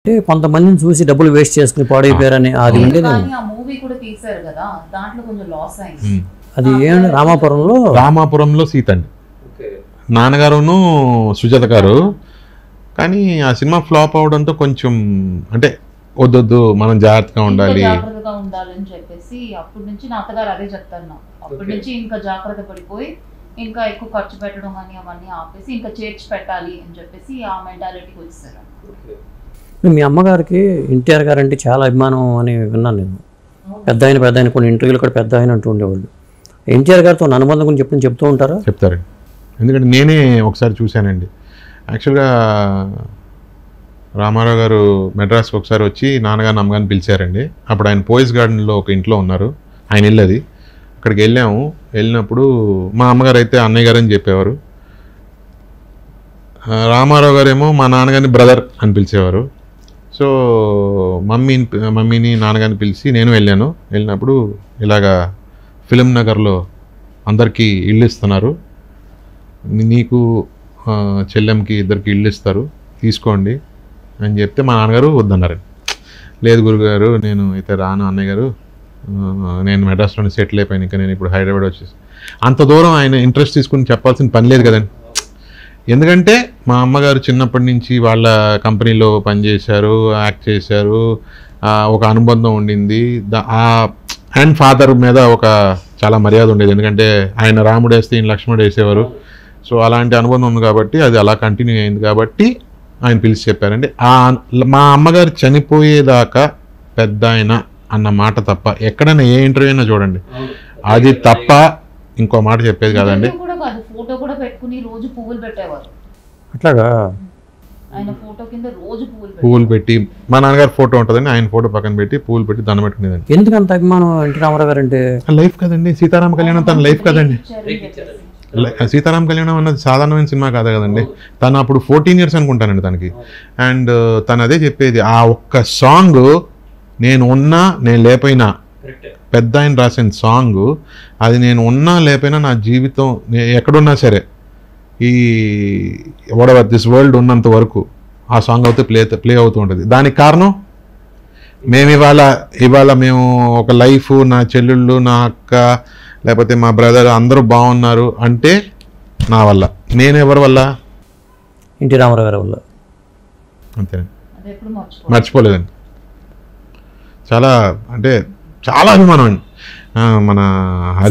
అంటే కొంతమందిని చూసి డబ్బులు వేస్ట్ చేసుకుని పాడైపోయారని అది ఉండేది. అది ఏమంటే రామాపురంలో సీత అండి, నాన్నగారును సుజాత గారు. కానీ ఆ సినిమా ఫ్లాప్ అవడంతో కొంచెం అంటే వద్దొద్దు మనం జాగ్రత్తగా ఉండాలి అని చెప్పేసి అప్పటి నుంచి నా అత్తగారు అదే చెప్తాను. అప్పటి నుంచి ఇంకా జాగ్రత్త పడిపోయి ఇంకా ఎక్కువ ఖర్చు పెట్టడం కానీ అవన్నీ ఆపేసి ఇంకా చేర్చి పెట్టాలి అని చెప్పేసి ఆ మెంటాలిటీకి వచ్చేసారు. మీ అమ్మగారికి ఎన్టీఆర్ గారు అంటే చాలా అభిమానం అని విన్నాను నేను. పెద్ద ఆయన కొన్ని ఇంటర్వ్యూలు కూడా పెద్ద ఆయన అంటూ ఉండేవాళ్ళు. ఎన్టీఆర్ గారితో అనుబంధం గురించి చెప్తూ ఉంటారా? చెప్తారండి, ఎందుకంటే నేనే ఒకసారి చూశానండి. యాక్చువల్గా రామారావు గారు మెడ్రాస్కి ఒకసారి వచ్చి నాన్నగారిని అమ్మగారిని పిలిచారండి. అప్పుడు ఆయన పోయిస్ గార్డెన్లో ఒక ఇంట్లో ఉన్నారు, ఆయన ఇల్లు అది. అక్కడికి వెళ్ళినప్పుడు మా అమ్మగారు అయితే అన్నయ్య గారు అని చెప్పేవారు, రామారావు గారు ఏమో మా నాన్నగారిని బ్రదర్ అని పిలిచేవారు. సో మమ్మీని నాన్నగారిని పిలిచి నేను వెళ్ళినప్పుడు ఇలాగా ఫిలిం నగర్లో అందరికీ ఇల్లు ఇస్తున్నారు, నీకు చెల్లెంకి ఇద్దరికి ఇల్లు ఇస్తారు తీసుకోండి అని చెప్తే మా నాన్నగారు వద్దన్నారండి. లేదు గురుగారు నేను అయితే రాను అన్నయ్య గారు, నేను మెడ్రాస్లోనే సెటిల్ అయిపోయాను, ఇంకా నేను ఇప్పుడు హైదరాబాద్ వచ్చేసి. అంత దూరం ఆయన ఇంట్రెస్ట్ తీసుకుని చెప్పాల్సిన పని లేదు కదండి. ఎందుకంటే మా అమ్మగారు చిన్నప్పటి నుంచి వాళ్ళ కంపెనీలో పనిచేశారు, యాక్ట్ చేశారు, ఒక అనుబంధం ఉండింది. అండ్ ఫాదర్ మీద ఒక చాలా మర్యాద ఉండేది, ఎందుకంటే ఆయన రాముడు వేస్తే ఈయన లక్ష్మణుడు వేసేవారు. సో అలాంటి అనుబంధం ఉంది కాబట్టి అది అలా కంటిన్యూ అయింది కాబట్టి ఆయన పిలిచి చెప్పారండి. మా అమ్మగారు చనిపోయేదాకా పెద్ద ఆయన అన్న మాట తప్ప ఎక్కడైనా ఏ ఇంటర్వ్యూ అయినా చూడండి, అది తప్ప ఇంకో మాట చెప్పేది కాదండి. ఫోటో కూడా పెట్టుకుని రోజు పువ్వులు పెట్టేవారు. అట్లాగా ఆయన ఫోటో కింద రోజు పువ్వులు పెట్టి, మా నాన్నగారు ఫోటో ఉంటుందండి, ఆయన ఫోటో పక్కన పెట్టి పువ్వులు పెట్టి దండం పెట్టుకునేదండి. ఎందుకు అంత అభిమానం ఎన్టీ రామారావు గారు అంటే? లైఫ్ కదండి, సీతారామ కళ్యాణం తన లైఫ్ కదండి. సీతారామ కళ్యాణం అన్నది సాధారణమైన సినిమా కాదు కదండి. తను అప్పుడు 14 years అనుకుంటానండి తనకి. అండ్ తను అదే చెప్పేది, ఆ ఒక్క సాంగ్ నేను ఉన్నా నేను లేకపోయినా, పెద్ద ఆయన రాసిన సాంగ్ అది, నేను ఉన్నా లేకపోయినా నా జీవితం ఎక్కడున్నా సరే ఈ వాట్ దిస్ వరల్డ్ ఉన్నంత వరకు ఆ సాంగ్ అయితే ప్లే అవుతూ ఉంటుంది. దానికి కారణం మేము ఇవాళ మేము ఒక లైఫ్, నా చెల్లెళ్ళు, నా అక్క, లేకపోతే మా బ్రదర్ అందరూ బాగున్నారు అంటే నా వల్ల. నేను ఎవరి వల్ల? ఎన్టీ రామారావు గారి వల్ల. అంతేనండి, మర్చిపోలేదండి. చాలా అంటే చాలా అభిమానం అండి. మన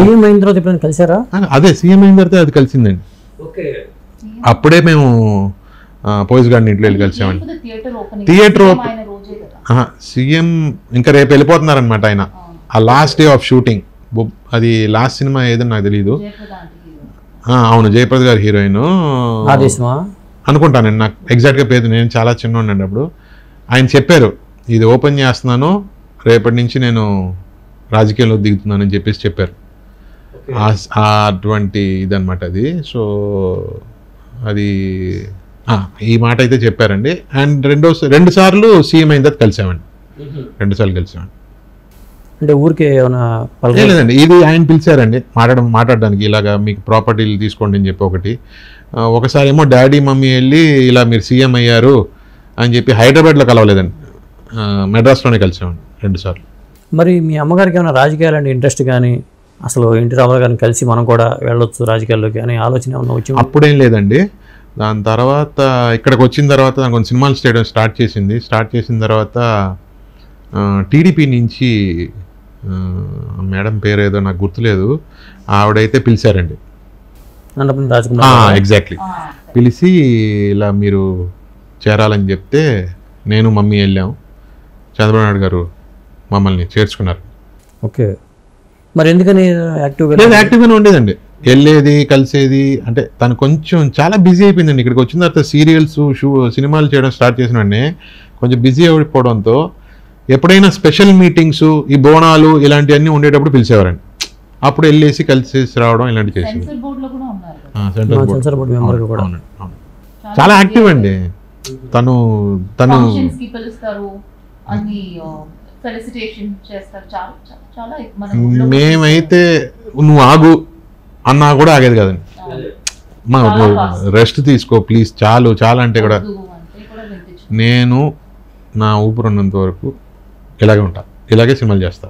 సీఎం అయిన తర్వాత ఎప్పుడైనా కలిసారా? అదే సీఎం అయిన తర్వాత అది కలిసిందండి. అప్పుడే మేము పోయిస్ గార్డెన్ ఇంట్లో వెళ్ళి కలిసామండి. థియేటర్ సీఎం ఇంకా రేపు వెళ్ళిపోతున్నారనమాట ఆయన. ఆ లాస్ట్ డే ఆఫ్ షూటింగ్, అది లాస్ట్ సినిమా ఏదని నాకు తెలియదు. అవును, జయప్రద గారు హీరోయిన్ అనుకుంటానండి, నాకు ఎగ్జాక్ట్గా పేరు, నేను చాలా చిన్న ఉండండి అప్పుడు. ఆయన చెప్పారు ఇది ఓపెన్ చేస్తున్నాను, రేపటి నుంచి నేను రాజకీయాల్లో దిగుతున్నానని చెప్పారు. అటువంటి ఇదనమాట అది. సో అది ఈ మాట అయితే చెప్పారండి. అండ్ రెండు సార్లు సీఎం అయిన తర్వాత కలిసామండి, 2 సార్లు కలిసామండి. అంటే ఊరికే ఏమైనా లేదండి, ఇది ఆయన పిలిచారండి మాట్లాడడానికి, ఇలాగా మీకు ప్రాపర్టీలు తీసుకోండి అని చెప్పి. ఒకసారి ఏమో డాడీ మమ్మీ వెళ్ళి ఇలా మీరు సీఎం అయ్యారు అని చెప్పి హైదరాబాద్లో కలవలేదండి, మెడ్రాస్లోనే కలిసామండి 2 సార్లు. మరి మీ అమ్మగారికి ఏమైనా రాజకీయాలంటే ఇంట్రెస్ట్ కానీ, అసలు ఎన్టీ రామారావు గారిని కలిసి మనం కూడా వెళ్ళొచ్చు రాజకీయాల్లోకి అని ఆలోచన ఏమన్నా వచ్చింది? అప్పుడేం లేదండి. దాని తర్వాత ఇక్కడికి వచ్చిన తర్వాత నాకు కొన్ని సినిమాలు చేయడం స్టార్ట్ చేసిన తర్వాత టీడీపీ నుంచి మేడం పేరు ఏదో నాకు గుర్తులేదు, ఆవిడైతే పిలిచారండి. ఎగ్జాక్ట్లీ, పిలిచి ఇలా మీరు చేరాలని చెప్తే నేను మమ్మీ వెళ్ళాము, చంద్రబాబు నాయుడు గారు మమ్మల్ని చేర్చుకున్నారు. ఓకే, మరి ఎందుకని యాక్టివ్గానే ఉండేదండి, వెళ్ళేది కలిసేది. అంటే తను కొంచెం చాలా బిజీ అయిపోయిందండి. ఇక్కడికి వచ్చిన తర్వాత సీరియల్స్ సినిమాలు చేయడం స్టార్ట్ చేసిన వెంటనే కొంచెం బిజీ అయిపోవడంతో ఎప్పుడైనా స్పెషల్ మీటింగ్స్, ఈ బోనాలు ఇలాంటివన్నీ ఉండేటప్పుడు పిలిచేవారండి. అప్పుడు వెళ్ళేసి కలిసేసి రావడం ఇలాంటివి చేసేది. చాలా యాక్టివ్ అండి తను. మేమైతే నువ్వు ఆగు అన్నా కూడా ఆగేది కదండి. రెస్ట్ తీసుకో ప్లీజ్, చాలా అంటే కూడా. నేను నా ఊపిరి ఉన్నంత వరకు ఇలాగే ఉంటా, ఇలాగే సినిమాలు చేస్తా.